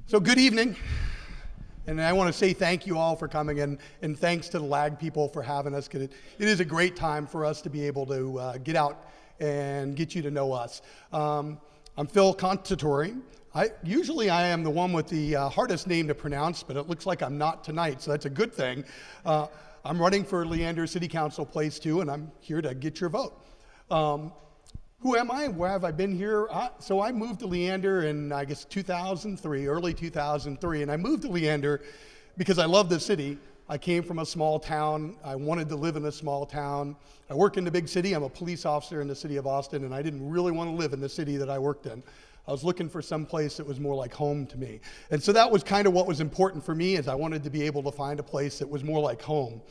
So good evening, and I want to say thank you all for coming, and thanks to the LAG people for having us, because it is a great time for us to be able to get out and get you to know us. I'm Phil Contatore. Usually I am the one with the hardest name to pronounce, but it looks like I'm not tonight, so that's a good thing. I'm running for Leander City Council Place 2, and I'm here to get your vote. Who am I? Where have I been here? So I moved to Leander in, I guess, 2003, early 2003, and I moved to Leander because I love the city. I came from a small town. I wanted to live in a small town. I work in the big city. I'm a police officer in the city of Austin, and I didn't really want to live in the city that I worked in. I was looking for some place that was more like home to me. And so that was kind of what was important for me, is I wanted to be able to find a place that was more like home.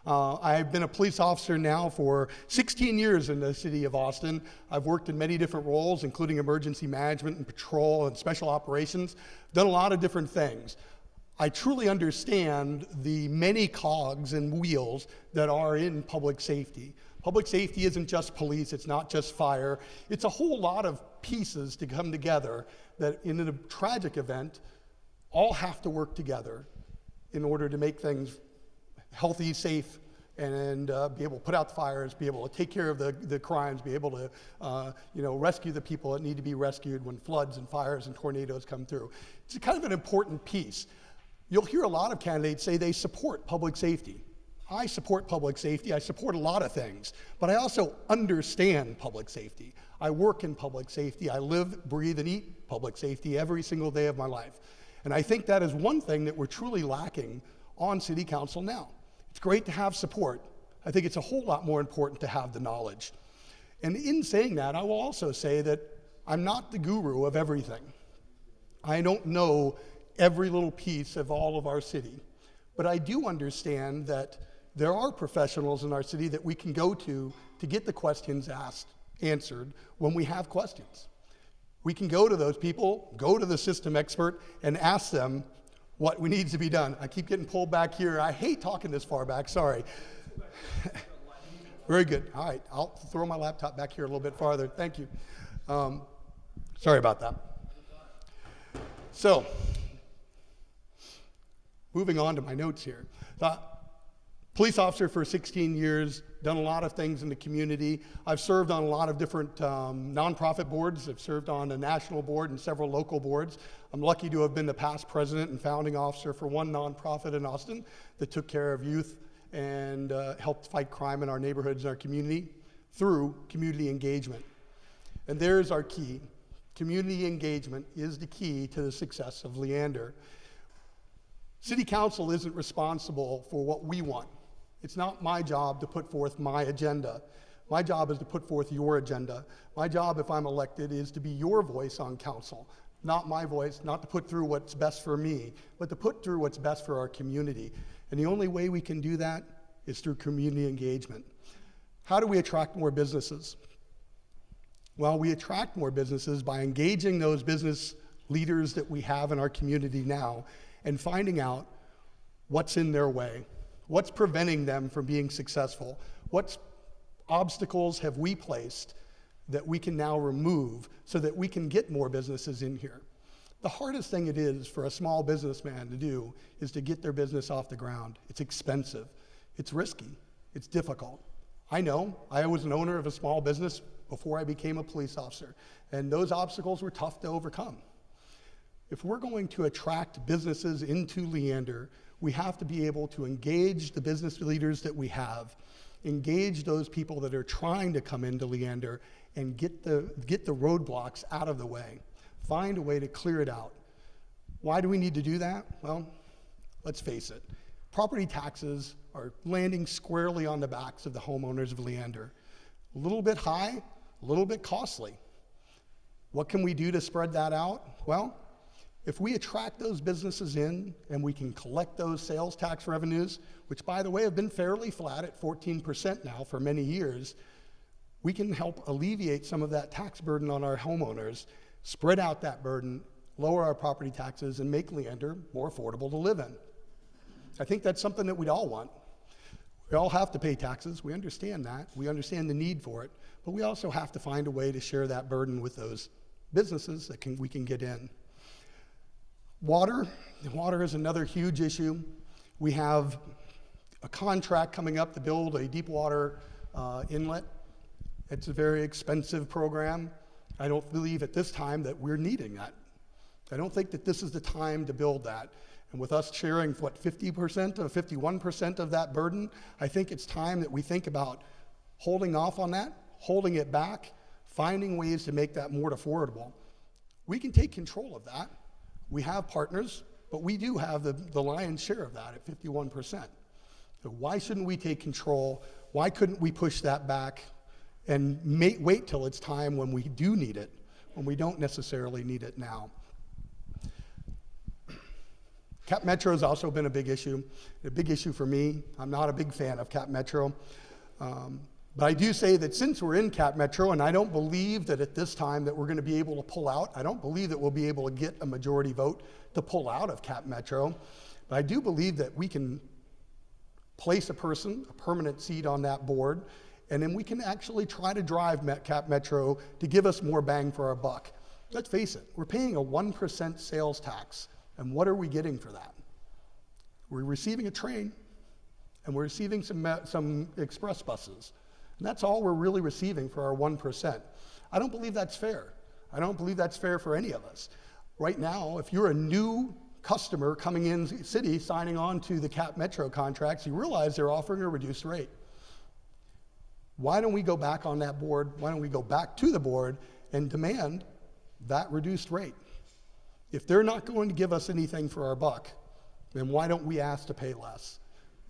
I've been a police officer now for 16 years in the city of Austin. I've worked in many different roles, including emergency management and patrol and special operations. Done a lot of different things. I truly understand the many cogs and wheels that are in public safety. Public safety isn't just police, it's not just fire. It's a whole lot of pieces to come together that in a tragic event all have to work together in order to make things healthy, safe, and be able to put out the fires, be able to take care of the crimes, be able to rescue the people that need to be rescued when floods and fires and tornadoes come through. It's kind of an important piece. You'll hear a lot of candidates say they support public safety. I support public safety. I support a lot of things, but I also understand public safety. I work in public safety. I live, breathe, and eat public safety every single day of my life. And I think that is one thing that we're truly lacking on City Council now. It's great to have support. I think it's a whole lot more important to have the knowledge. And in saying that, I will also say that I'm not the guru of everything. I don't know every little piece of all of our city, but I do understand that there are professionals in our city that we can go to get the questions answered when we have questions. We can go to those people, go to the system expert, and ask them what needs to be done. I keep getting pulled back here. I hate talking this far back, sorry. Very good, all right. I'll throw my laptop back here a little bit farther, thank you. Sorry about that. So, moving on to my notes here. Police officer for 16 years, done a lot of things in the community. I've served on a lot of different nonprofit boards. I've served on a national board and several local boards. I'm lucky to have been the past president and founding officer for one nonprofit in Austin that took care of youth and helped fight crime in our neighborhoods and our community through community engagement. And there's our key. Community engagement is the key to the success of Leander. City Council isn't responsible for what we want. It's not my job to put forth my agenda. My job is to put forth your agenda. My job, if I'm elected, is to be your voice on council. Not my voice, not to put through what's best for me, but to put through what's best for our community. And the only way we can do that is through community engagement. How do we attract more businesses? Well, we attract more businesses by engaging those business leaders that we have in our community now and finding out what's in their way. What's preventing them from being successful? What obstacles have we placed that we can now remove so that we can get more businesses in here? The hardest thing it is for a small businessman to do is to get their business off the ground. It's expensive, it's risky, it's difficult. I know, I was an owner of a small business before I became a police officer, and those obstacles were tough to overcome. If we're going to attract businesses into Leander, we have to be able to engage the business leaders that we have, engage those people that are trying to come into Leander, and get the roadblocks out of the way. Find a way to clear it out. Why do we need to do that? Well, let's face it. Property taxes are landing squarely on the backs of the homeowners of Leander. A little bit high, a little bit costly. What can we do to spread that out? Well, if we attract those businesses in and we can collect those sales tax revenues, which by the way have been fairly flat at 14% now for many years, we can help alleviate some of that tax burden on our homeowners, spread out that burden, lower our property taxes, and make Leander more affordable to live in. I think that's something that we'd all want. We all have to pay taxes, we understand that, we understand the need for it, but we also have to find a way to share that burden with those businesses that we can get in. Water. Water is another huge issue. We have a contract coming up to build a deep water inlet. It's a very expensive program. I don't believe at this time that we're needing that. I don't think that this is the time to build that. And with us sharing, what, 50% or 51% of that burden, I think it's time that we think about holding off on that, holding it back, finding ways to make that more affordable. We can take control of that. We have partners, but we do have the lion's share of that at 51%. So why shouldn't we take control? Why couldn't we push that back and wait till it's time when we do need it, when we don't necessarily need it now? Cap Metro has also been a big issue for me. I'm not a big fan of Cap Metro. But I do say that since we're in Cap Metro, and I don't believe that at this time that we're going to be able to pull out, I don't believe that we'll be able to get a majority vote to pull out of Cap Metro, but I do believe that we can place a person, a permanent seat on that board, and then we can actually try to drive Cap Metro to give us more bang for our buck. Let's face it, we're paying a 1% sales tax, and what are we getting for that? We're receiving a train, and we're receiving some express buses. And that's all we're really receiving for our 1%. I don't believe that's fair. I don't believe that's fair for any of us. Right now, if you're a new customer coming in the city, signing on to the Cap Metro contracts, you realize they're offering a reduced rate. Why don't we go back on that board? Why don't we go back to the board and demand that reduced rate? If they're not going to give us anything for our buck, then why don't we ask to pay less?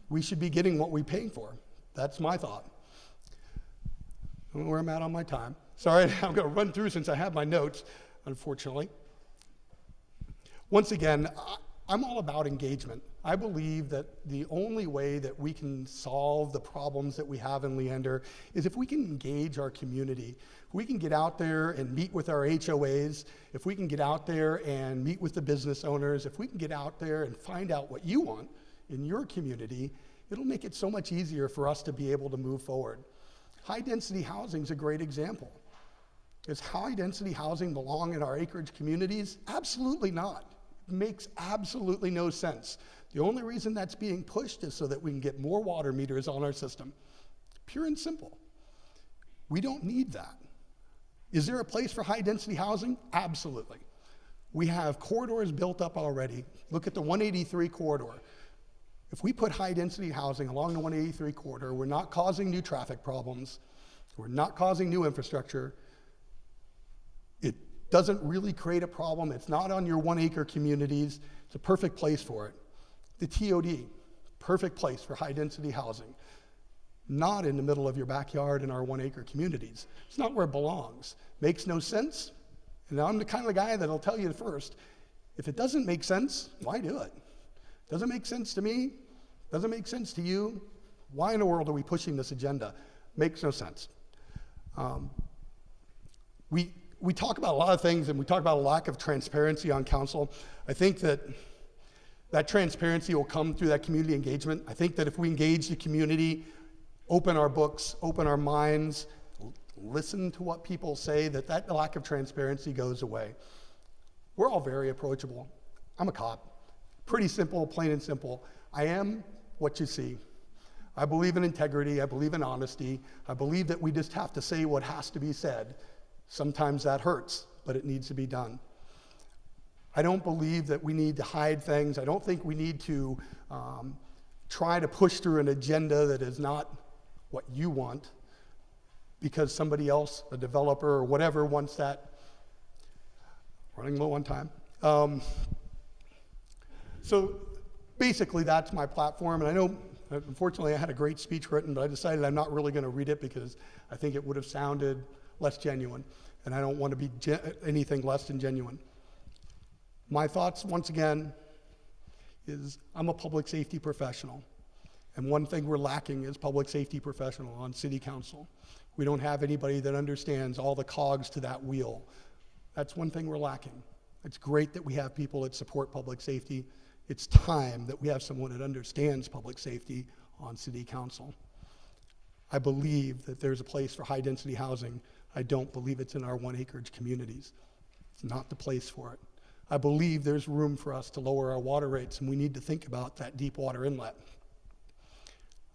We should be getting what we're paying for. That's my thought. I don't know where I'm at on my time. Sorry, I'm going to run through since I have my notes, unfortunately. Once again, I'm all about engagement. I believe that the only way that we can solve the problems that we have in Leander is if we can engage our community. If we can get out there and meet with our HOAs, if we can get out there and meet with the business owners, if we can get out there and find out what you want in your community, it'll make it so much easier for us to be able to move forward. High-density housing is a great example. Does high-density housing belong in our acreage communities? Absolutely not. It makes absolutely no sense. The only reason that's being pushed is so that we can get more water meters on our system. Pure and simple. We don't need that. Is there a place for high-density housing? Absolutely. We have corridors built up already. Look at the 183 corridor. If we put high-density housing along the 183 corridor, we're not causing new traffic problems, we're not causing new infrastructure, it doesn't really create a problem, it's not on your 1-acre communities, it's a perfect place for it. The TOD, perfect place for high-density housing, not in the middle of your backyard in our 1-acre communities. It's not where it belongs. Makes no sense, and I'm the kind of guy that'll tell you first, if it doesn't make sense, why do it? Doesn't make sense to me, doesn't make sense to you. Why in the world are we pushing this agenda? Makes no sense. We talk about a lot of things, and we talk about a lack of transparency on council. I think that transparency will come through that community engagement. I think that if we engage the community, open our books, open our minds, listen to what people say, that lack of transparency goes away. We're all very approachable. I'm a cop. Pretty simple, plain and simple. I am what you see. I believe in integrity. I believe in honesty. I believe that we just have to say what has to be said. Sometimes that hurts, but it needs to be done. I don't believe that we need to hide things. I don't think we need to try to push through an agenda that is not what you want because somebody else, a developer or whatever, wants that. Running low on time. So basically that's my platform, and I know unfortunately I had a great speech written, but I decided I'm not really going to read it because I think it would have sounded less genuine, and I don't want to be anything less than genuine. My thoughts, once again, is I'm a public safety professional, and one thing we're lacking is public safety professional on city council. We don't have anybody that understands all the cogs to that wheel. That's one thing we're lacking. It's great that we have people that support public safety. It's time that we have someone that understands public safety on city council. I believe that there's a place for high-density housing. I don't believe it's in our 1-acre communities. It's not the place for it. I believe there's room for us to lower our water rates, and we need to think about that deep water inlet.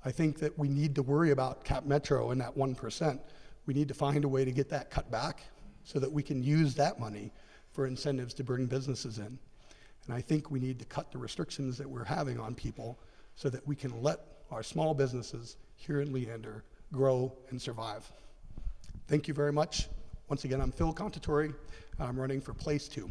I think that we need to worry about Cap Metro and that 1%. We need to find a way to get that cut back so that we can use that money for incentives to bring businesses in. And I think we need to cut the restrictions that we're having on people so that we can let our small businesses here in Leander grow and survive. Thank you very much. Once again, I'm Phil Contatore. I'm running for place 2.